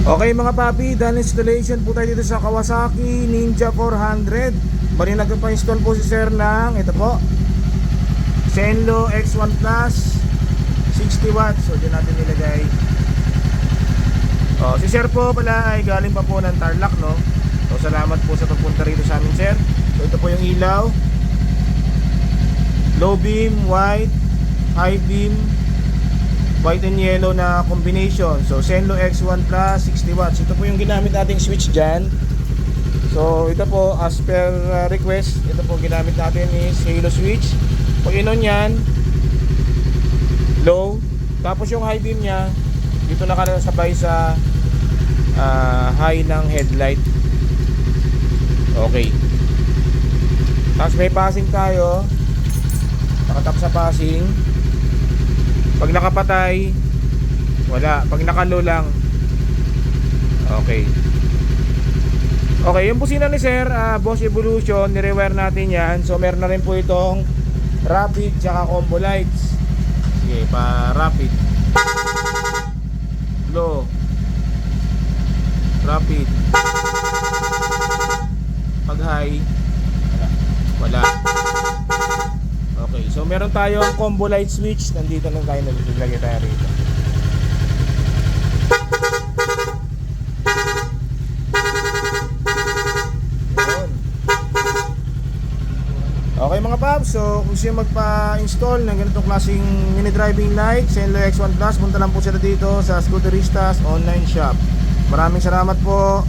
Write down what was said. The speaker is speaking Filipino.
Okay mga papi, done installation po tayo dito sa Kawasaki Ninja 400. Bali nagpa-install po si sir ng ito po Zenlo X1 Plus 60 watts. So dyan natin nilagay. Si sir po pala ay galing pa po ng Tarlac, no? So salamat po sa pagpunta rito sa amin, sir. So ito po yung ilaw, low beam, white, high beam, white and yellow na combination. So Zenlo X1 Plus 60 watts. Ito po yung ginamit nating switch dyan. So ito po as per request, ito po ginamit natin is halo switch. Pag inon yan, low. Tapos yung high beam nya dito nakasabay sa high ng headlight. Okay. Tapos may passing tayo, nakatap sa passing. Pag nakapatay, wala. Pag nakalo lang, okay. Okay, yung busina ni sir, Boss Evolution, nirewire natin yan. So meron na rin po itong rapid tsaka combo lights. Sige, pa rapid, low, rapid. Pag high, wala. Okay, so meron tayong combo light switch. Nandito lang tayo, nilagay tayo rito. Yun. Okay mga paps, so kung siya magpa-install ng ganitong klaseng mini driving light Zenlo X1 Plus, punta lang po sila dito sa Scooteristas online shop. Maraming salamat po.